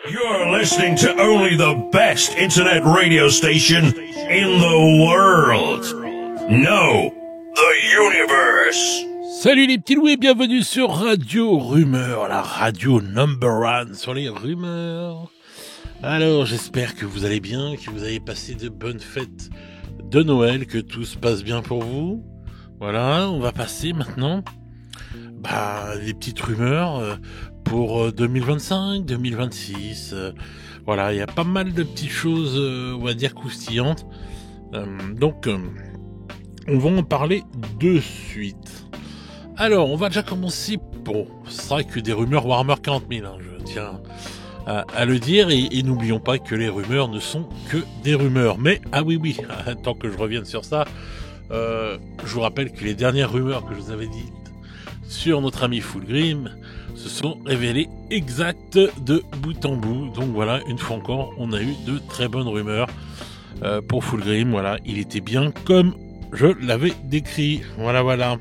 You're listening to only the best internet radio station in the world. No, the universe. Salut les petits loups et bienvenue sur Radio Rumeur, la radio number one sur les rumeurs. Alors j'espère que vous allez bien, que vous avez passé de bonnes fêtes de Noël, que tout se passe bien pour vous. Voilà, on va passer maintenant les petites rumeurs pour 2025, 2026. Voilà, il y a pas mal de petites choses, on va dire, croustillantes. Donc, on va en parler de suite. Alors, on va déjà commencer. Bon, ce sera que des rumeurs Warhammer 40 000, hein, je tiens à le dire. Et n'oublions pas que les rumeurs ne sont que des rumeurs. Mais, ah oui, tant que je revienne sur ça, je vous rappelle que les dernières rumeurs que je vous avais dites sur notre ami Fulgrim se sont révélées exactes de bout en bout. Donc voilà, une fois encore, on a eu de très bonnes rumeurs pour Fulgrim. Voilà, il était bien comme je l'avais décrit. Voilà.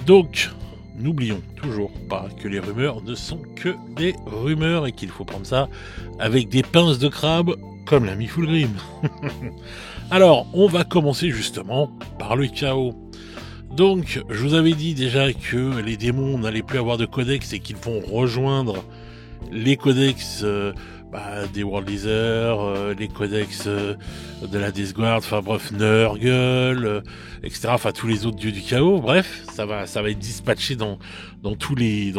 Donc, n'oublions toujours pas que les rumeurs ne sont que des rumeurs et qu'il faut prendre ça avec des pinces de crabe comme l'ami Fulgrim. Alors, on va commencer justement par le chaos. Donc, je vous avais dit déjà que les démons n'allaient plus avoir de codex et qu'ils vont rejoindre les codex des World Eaters, les codex de la Death Guard, enfin bref, Nurgle, etc. Enfin tous les autres dieux du chaos. Bref, ça va être dispatché dans tous les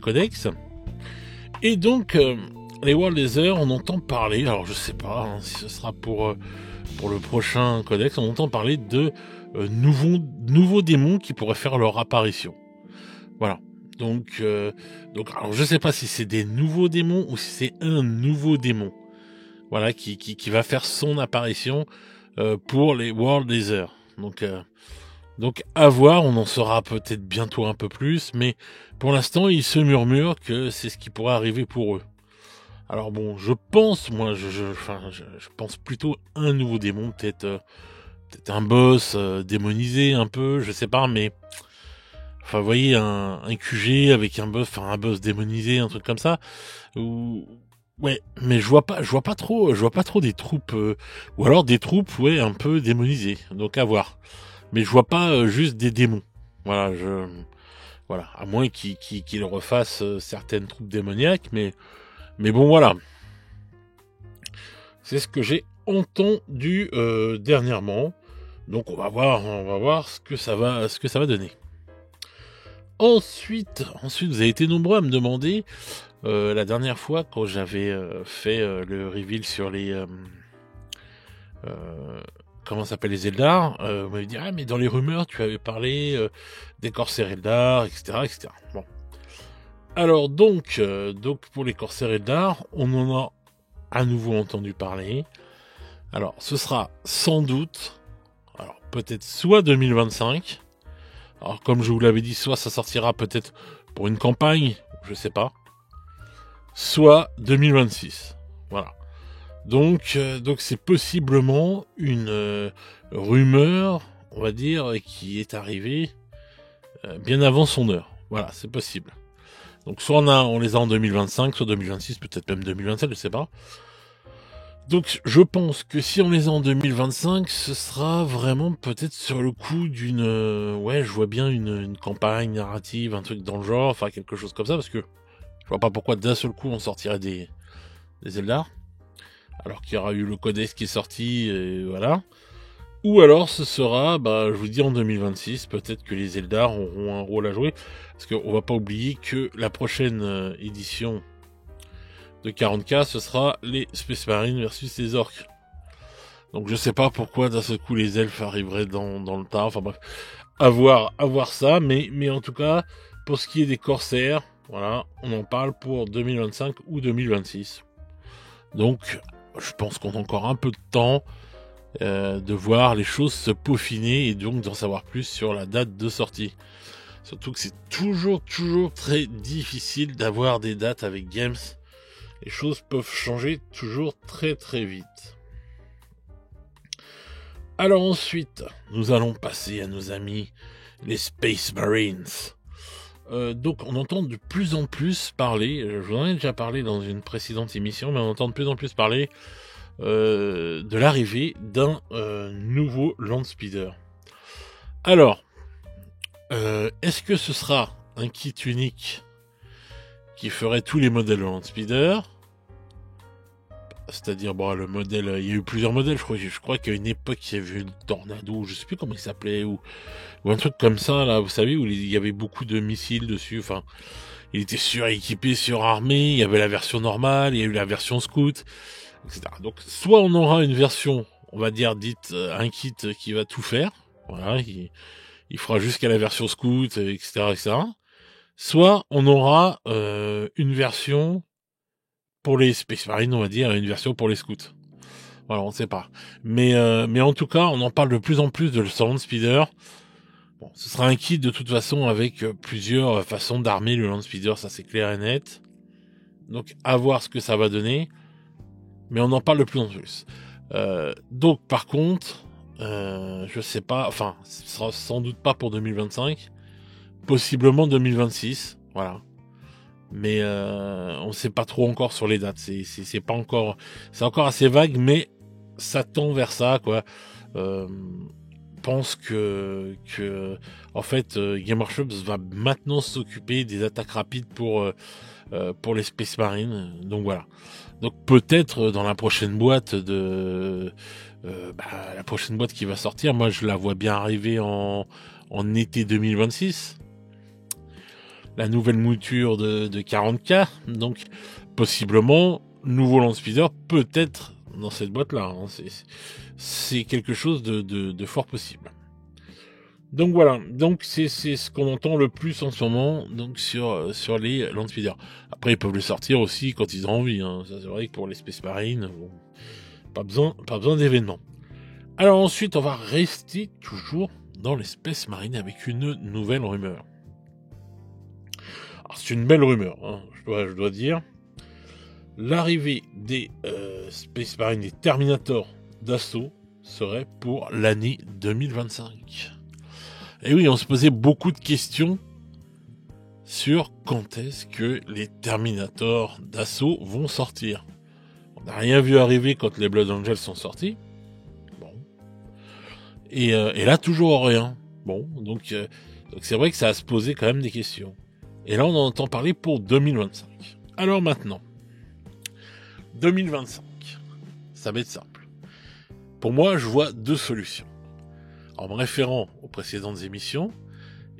codex. Et donc les World Eaters, on entend parler. Alors je sais pas si ce sera pour le prochain codex. On entend parler de nouveaux démons qui pourraient faire leur apparition. Voilà. Donc, alors je sais pas si c'est des nouveaux démons ou si c'est un nouveau démon. Voilà, qui va faire son apparition pour les World Eaters. Donc à voir, on en saura peut-être bientôt un peu plus, mais pour l'instant, il se murmure que c'est ce qui pourrait arriver pour eux. Alors bon, je pense, moi, je pense plutôt un nouveau démon, peut-être un boss démonisé un peu, je sais pas, mais enfin, vous voyez, un QG avec un boss démonisé, un truc comme ça. Ouais, mais je vois pas trop des troupes, ou alors des troupes, ouais, un peu démonisées. Donc à voir. Mais je vois pas juste des démons. Voilà, à moins qu'ils refassent certaines troupes démoniaques, mais bon, voilà. C'est ce que j'ai entendu dernièrement. Donc on va voir ce que ça va donner. Ensuite, vous avez été nombreux à me demander la dernière fois quand j'avais fait le reveal sur les comment s'appelle les Eldar. Vous m'avez dit mais dans les rumeurs tu avais parlé des corsaires Eldar, etc. Bon. Alors donc pour les corsaires Eldar, on en a à nouveau entendu parler. Alors ce sera sans doute, alors peut-être soit 2025. Alors comme je vous l'avais dit, soit ça sortira peut-être pour une campagne, je sais pas, soit 2026. Voilà. Donc c'est possiblement une rumeur, on va dire, qui est arrivée bien avant son heure. Voilà, c'est possible. Donc soit on les a en 2025, soit 2026, peut-être même 2027, je sais pas. Donc je pense que si on les a en 2025, ce sera vraiment peut-être sur le coup d'une... je vois bien une campagne narrative, un truc dans le genre, enfin quelque chose comme ça, parce que je vois pas pourquoi d'un seul coup on sortirait des Eldar, alors qu'il y aura eu le codex qui est sorti, et voilà. Ou alors ce sera, je vous dis en 2026, peut-être que les Eldar auront un rôle à jouer, parce qu'on va pas oublier que la prochaine édition de 40K, ce sera les Space Marines versus les Orques. Donc je sais pas pourquoi d'un seul coup les elfes arriveraient dans le tas. Enfin bref, à voir ça. Mais en tout cas, pour ce qui est des corsaires, voilà, on en parle pour 2025 ou 2026. Donc je pense qu'on a encore un peu de temps de voir les choses se peaufiner et donc d'en savoir plus sur la date de sortie. Surtout que c'est toujours très difficile d'avoir des dates avec Games. Les choses peuvent changer toujours très vite. Alors ensuite, nous allons passer à nos amis les Space Marines. donc on entend de plus en plus parler, je vous en ai déjà parlé dans une précédente émission, mais on entend de plus en plus parler de l'arrivée d'un nouveau Land Speeder. Alors, est-ce que ce sera un kit unique qui ferait tous les modèles de Land Speeder? C'est-à-dire, bon, le modèle, il y a eu plusieurs modèles, je crois qu'à une époque, il y avait eu le Tornado, je sais plus comment il s'appelait, ou un truc comme ça, là, vous savez, où il y avait beaucoup de missiles dessus, enfin, il était suréquipé, surarmé, il y avait la version normale, il y a eu la version scout, etc. Donc, soit on aura une version, on va dire, dite, un kit qui va tout faire, voilà, il fera jusqu'à la version scout, etc., etc. Soit on aura une version pour les Space Marines, on va dire, une version pour les scouts. Voilà, on ne sait pas. Mais en tout cas, on en parle de plus en plus de ce Land Speeder. Bon, ce sera un kit de toute façon avec plusieurs façons d'armer le Land Speeder, ça c'est clair et net. Donc à voir ce que ça va donner. Mais on en parle de plus en plus. Donc par contre, je sais pas, enfin, ce sera sans doute pas pour 2025. Possiblement 2026, voilà. Mais on sait pas trop encore sur les dates. C'est pas encore, c'est encore assez vague, mais ça tend vers ça, quoi. Pense que en fait Game Workshop va maintenant s'occuper des attaques rapides pour les Space Marines. Donc voilà. Donc peut-être dans la prochaine boîte la prochaine boîte qui va sortir, moi je la vois bien arriver en été 2026. La nouvelle mouture de 40K, donc possiblement nouveau Land Speeder, peut-être dans cette boîte-là. Hein. C'est quelque chose de fort possible. Donc voilà, donc c'est ce qu'on entend le plus en ce moment, donc sur les Land Speeder. Après ils peuvent le sortir aussi quand ils ont envie. Hein. Ça c'est vrai que pour les Space Marines, bon, pas besoin d'événements. Alors ensuite on va rester toujours dans les Space Marines avec une nouvelle rumeur. Alors, c'est une belle rumeur, hein, je dois dire. L'arrivée des Space Marines, des Terminators d'assaut, serait pour l'année 2025. Et oui, on se posait beaucoup de questions sur quand est-ce que les Terminators d'assaut vont sortir. On n'a rien vu arriver quand les Blood Angels sont sortis. Bon. Et là, toujours rien. Bon, donc c'est vrai que ça a se poser quand même des questions. Et là, on en entend parler pour 2025. Alors maintenant, 2025, ça va être simple. Pour moi, je vois deux solutions. En me référant aux précédentes émissions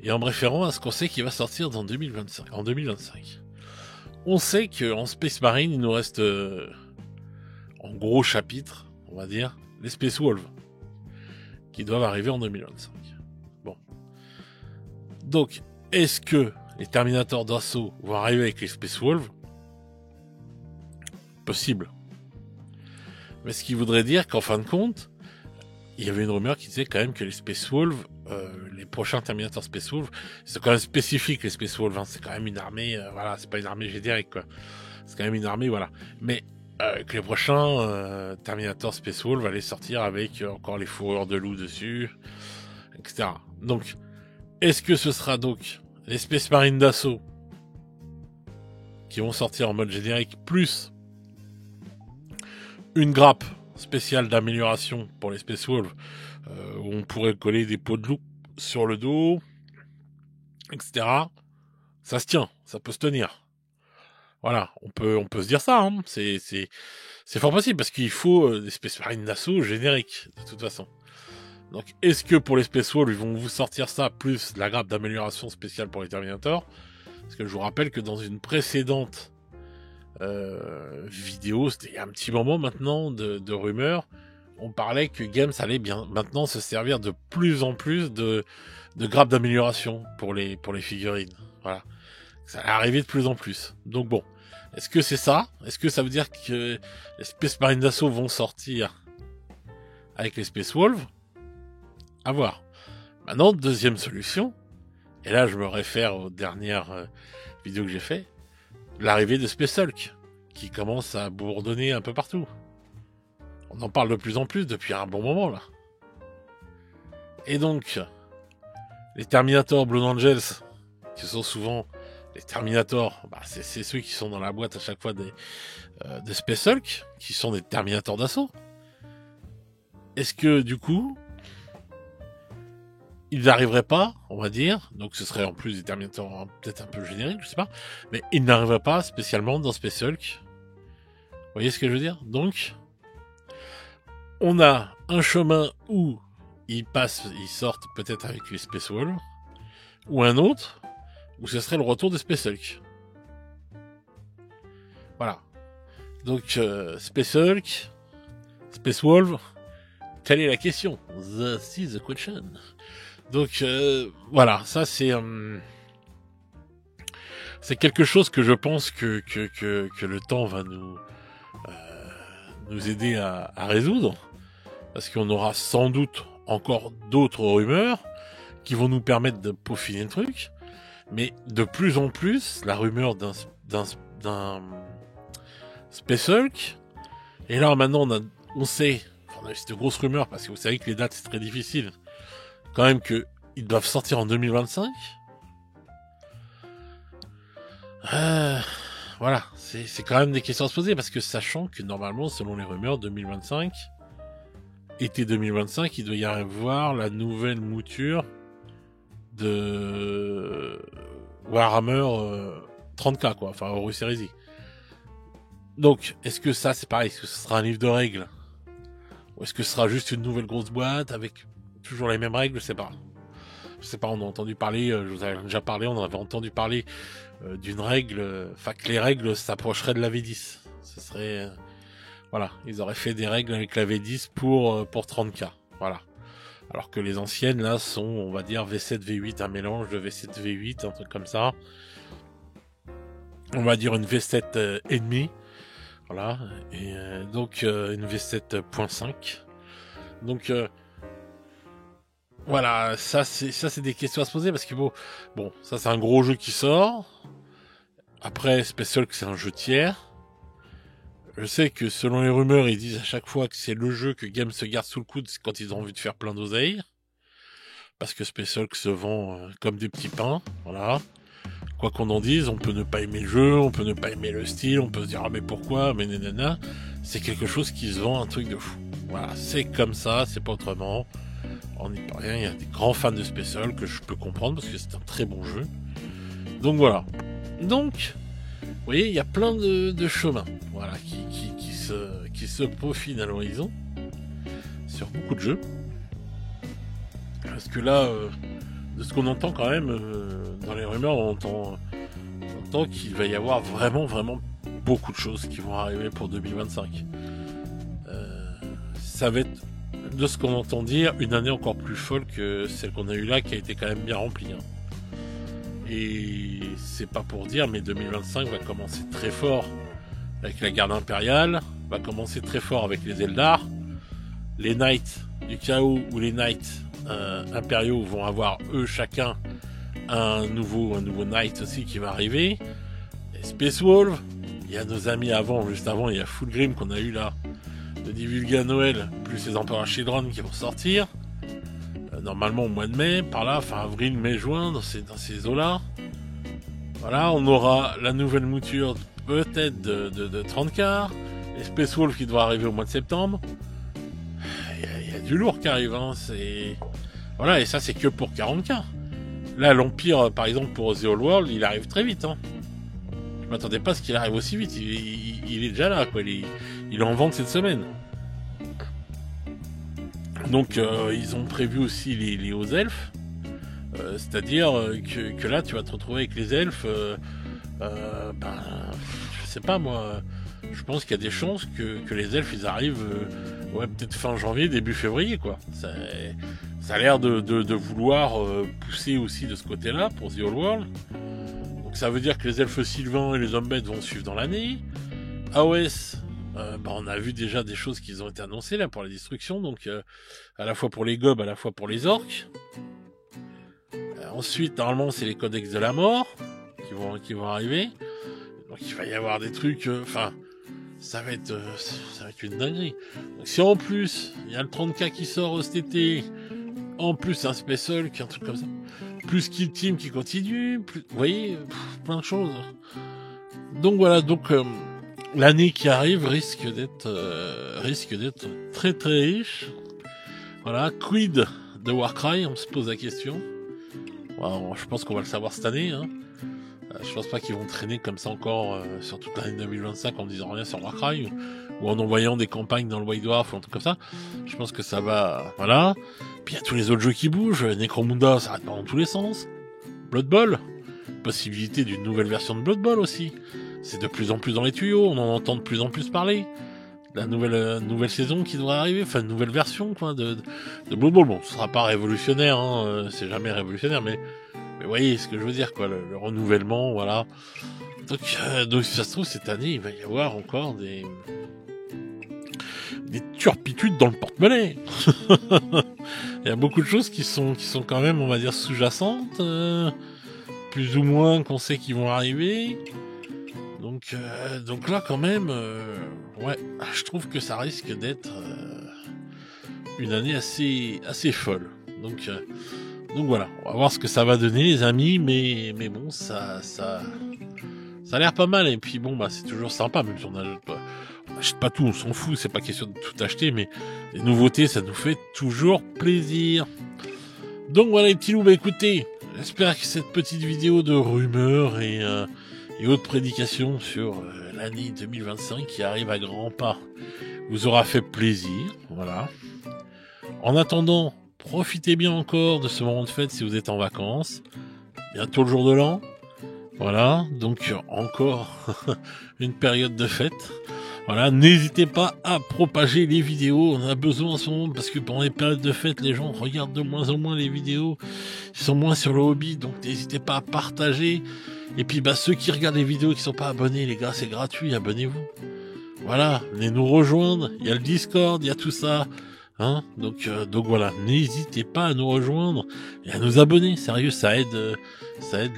et en me référant à ce qu'on sait qui va sortir en 2025. On sait qu'en Space Marine, il nous reste en gros chapitre, on va dire, les Space Wolves, qui doivent arriver en 2025. Bon. Donc, est-ce que les Terminators d'assaut vont arriver avec les Space Wolves? Possible. Mais ce qui voudrait dire qu'en fin de compte, il y avait une rumeur qui disait quand même que les Space Wolves, les prochains Terminators Space Wolves, c'est quand même spécifique les Space Wolves, hein, c'est quand même une armée, voilà, c'est pas une armée générique, quoi. C'est quand même une armée, voilà. Mais que les prochains Terminators Space Wolves allaient sortir avec encore les fourrures de loup dessus, etc. Donc, est-ce que ce sera donc les Space Marines d'assaut qui vont sortir en mode générique, plus une grappe spéciale d'amélioration pour les Space Wolves, où on pourrait coller des peaux de loup sur le dos, etc. Ça se tient, ça peut se tenir. Voilà, on peut se dire ça, hein. C'est fort possible, parce qu'il faut des Space Marines d'assaut génériques, de toute façon. Donc, est-ce que pour les Space Wolves, ils vont vous sortir ça, plus la grappe d'amélioration spéciale pour les Terminators? Parce que je vous rappelle que dans une précédente vidéo, c'était il y a un petit moment maintenant de rumeurs, on parlait que Games allait bien maintenant se servir de plus en plus de grappes d'amélioration pour les figurines. Voilà. Ça allait arriver de plus en plus. Donc bon. Est-ce que c'est ça? Est-ce que ça veut dire que les Space Marines d'assaut vont sortir avec les Space Wolves? À voir. Maintenant, deuxième solution, et là je me réfère aux dernières vidéos que j'ai fait, l'arrivée de Space Hulk, qui commence à bourdonner un peu partout. On en parle de plus en plus depuis un bon moment, là. Et donc, les Terminators Blood Angels, qui sont souvent les Terminators, c'est ceux qui sont dans la boîte à chaque fois des Space Hulk, qui sont des Terminators d'assaut. Est-ce que, du coup, ils n'arriveraient pas, on va dire, donc ce serait en plus des Terminators peut-être un peu génériques, je sais pas, mais ils n'arriveraient pas spécialement dans Space Hulk. Vous voyez ce que je veux dire? Donc, on a un chemin où ils sortent peut-être avec les Space Wolves, ou un autre, où ce serait le retour de Space Hulk. Voilà. Donc, Space Hulk, Space Wolf, quelle est la question? This is the question. Donc, voilà, ça c'est quelque chose que je pense que le temps va nous aider à résoudre, parce qu'on aura sans doute encore d'autres rumeurs qui vont nous permettre de peaufiner le truc, mais de plus en plus, la rumeur d'un Space Hulk, et là maintenant on sait, on a eu cette grosse rumeur, parce que vous savez que les dates c'est très difficile, quand même que ils doivent sortir en 2025. Voilà, c'est quand même des questions à se poser, parce que sachant que normalement, selon les rumeurs, 2025, été 2025, il doit y avoir la nouvelle mouture de Warhammer 30K, quoi, enfin Horus Heresy. Donc, est-ce que ça, c'est pareil, est-ce que ce sera un livre de règles, ou est-ce que ce sera juste une nouvelle grosse boîte avec toujours les mêmes règles? Je sais pas. On a entendu parler, je vous avais déjà parlé, on avait entendu parler d'une règle, enfin que les règles s'approcheraient de la V10. Ce serait, voilà, ils auraient fait des règles avec la V10 pour 30K, voilà. Alors que les anciennes là sont, on va dire V7 V8, un mélange de V7 V8, un truc comme ça. On va dire une V7 et demi, voilà, et donc une V7.5. Donc voilà, ça c'est des questions à se poser, parce que bon, ça c'est un gros jeu qui sort. Après, Space Hulk c'est un jeu tiers. Je sais que selon les rumeurs, ils disent à chaque fois que c'est le jeu que Game se garde sous le coude quand ils ont envie de faire plein d'oseille. Parce que Space Hulk se vend comme des petits pains, voilà. Quoi qu'on en dise, on peut ne pas aimer le jeu, on peut ne pas aimer le style, on peut se dire ah mais pourquoi, mais nanana. C'est quelque chose qui se vend un truc de fou. Voilà, c'est comme ça, c'est pas autrement. On n'y peut rien, il y a des grands fans de Space Hulk que je peux comprendre parce que c'est un très bon jeu. Donc voilà. Donc, vous voyez, il y a plein de chemins, voilà, qui se peaufinent à l'horizon sur beaucoup de jeux. Parce que là, de ce qu'on entend quand même dans les rumeurs, on entend qu'il va y avoir vraiment beaucoup de choses qui vont arriver pour 2025. Ça va être, de ce qu'on entend dire, une année encore plus folle que celle qu'on a eue là, qui a été quand même bien remplie. Hein. Et c'est pas pour dire, mais 2025 va commencer très fort avec la garde impériale, va commencer très fort avec les Eldar, les Knights du Chaos ou les Knights impériaux vont avoir eux chacun un nouveau Knight aussi qui va arriver. Les Space Wolves, il y a nos amis juste avant, il y a Fulgrim qu'on a eu là, de divulguer à Noël, plus les Empereurs Children qui vont sortir. Normalement au mois de mai, par là, fin avril, mai, juin, dans ces eaux-là. Voilà, on aura la nouvelle mouture peut-être de 30K, les Space Wolves qui doivent arriver au mois de septembre. Il y a du lourd qui arrive, hein, voilà, et ça c'est que pour 40K. Là, l'Empire, par exemple, pour The Old World, il arrive très vite, hein. Je m'attendais pas à ce qu'il arrive aussi vite, il est déjà là, quoi, il est en vente cette semaine. Donc ils ont prévu aussi les hauts elfes, c'est-à-dire que là tu vas te retrouver avec les elfes, je sais pas moi, je pense qu'il y a des chances que les elfes ils arrivent peut-être fin janvier, début février, quoi. Ça a l'air de vouloir pousser aussi de ce côté-là pour The Old World. Donc ça veut dire que les elfes sylvains et les hommes bêtes vont suivre dans l'année. AOS, on a vu déjà des choses qui ont été annoncées là pour la destruction, donc à la fois pour les gobs, à la fois pour les orques. Ensuite, normalement, c'est les codex de la mort qui vont arriver. Donc il va y avoir des trucs, ça va être une dinguerie. Donc si en plus il y a le 30K qui sort cet été, en plus un Space Hulk, un truc comme ça, plus Kill Team qui continue, plus, vous voyez, plein de choses. Donc voilà, donc l'année qui arrive risque d'être très très riche. Voilà, quid de Warcry, on se pose la question. Alors, je pense qu'on va le savoir cette année. Hein. Je pense pas qu'ils vont traîner comme ça encore sur toute l'année 2025 en disant rien sur Warcry ou en envoyant des campagnes dans le White Dwarf ou un truc comme ça. Je pense que ça va, voilà. Puis il y a tous les autres jeux qui bougent. Necromunda, ça arrête pas dans tous les sens. Blood Bowl, possibilité d'une nouvelle version de Blood Bowl aussi. C'est de plus en plus dans les tuyaux, on en entend de plus en plus parler. La nouvelle saison qui devrait arriver, enfin une nouvelle version quoi de Blood Bowl. Bon, ce sera pas révolutionnaire, hein, c'est jamais révolutionnaire, mais vous voyez ce que je veux dire quoi, le renouvellement, voilà. Donc si ça se trouve cette année, il va y avoir encore des turpitudes dans le porte-monnaie. Il y a beaucoup de choses qui sont quand même, on va dire, sous-jacentes, plus ou moins qu'on sait qu'ils vont arriver. Donc là quand même, ouais, je trouve que ça risque d'être une année assez folle. Donc voilà, on va voir ce que ça va donner les amis, mais bon ça a l'air pas mal et puis bon bah c'est toujours sympa même si on n'achète pas tout, on s'en fout, c'est pas question de tout acheter, mais les nouveautés ça nous fait toujours plaisir. Donc voilà les petits loups, bah écoutez, j'espère que cette petite vidéo de rumeurs et autres prédications sur l'année 2025 qui arrive à grands pas vous aura fait plaisir, voilà. En attendant, profitez bien encore de ce moment de fête si vous êtes en vacances. Bientôt le jour de l'an. Voilà, donc encore une période de fête. Voilà, n'hésitez pas à propager les vidéos. On a besoin en ce moment parce que pendant les périodes de fête, les gens regardent de moins en moins les vidéos. Ils sont moins sur le hobby, donc n'hésitez pas à partager. Et puis bah ceux qui regardent les vidéos et qui sont pas abonnés, les gars, c'est gratuit, abonnez-vous. Voilà, venez nous rejoindre. Il y a le Discord, il y a tout ça. Hein, donc voilà, n'hésitez pas à nous rejoindre et à nous abonner, sérieux, ça aide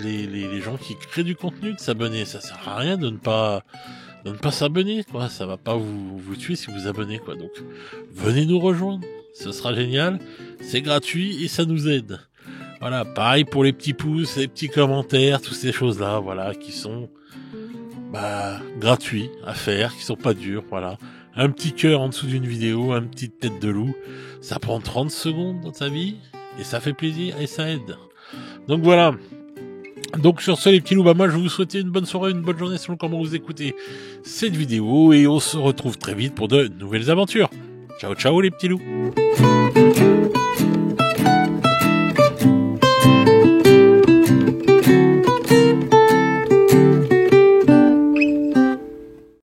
les gens qui créent du contenu de s'abonner, ça sert à rien de ne pas s'abonner, quoi, ça va pas vous tuer si vous abonnez, quoi, donc venez nous rejoindre, ce sera génial, c'est gratuit et ça nous aide. Voilà, pareil pour les petits pouces, les petits commentaires, toutes ces choses-là, voilà, qui sont gratuits à faire, qui sont pas durs, voilà. Un petit cœur en dessous d'une vidéo, une petite tête de loup, ça prend 30 secondes dans ta vie, et ça fait plaisir, et ça aide. Donc voilà. Donc sur ce les petits loups, moi je vous souhaite une bonne soirée, une bonne journée selon comment vous écoutez cette vidéo, et on se retrouve très vite pour de nouvelles aventures. Ciao ciao les petits loups.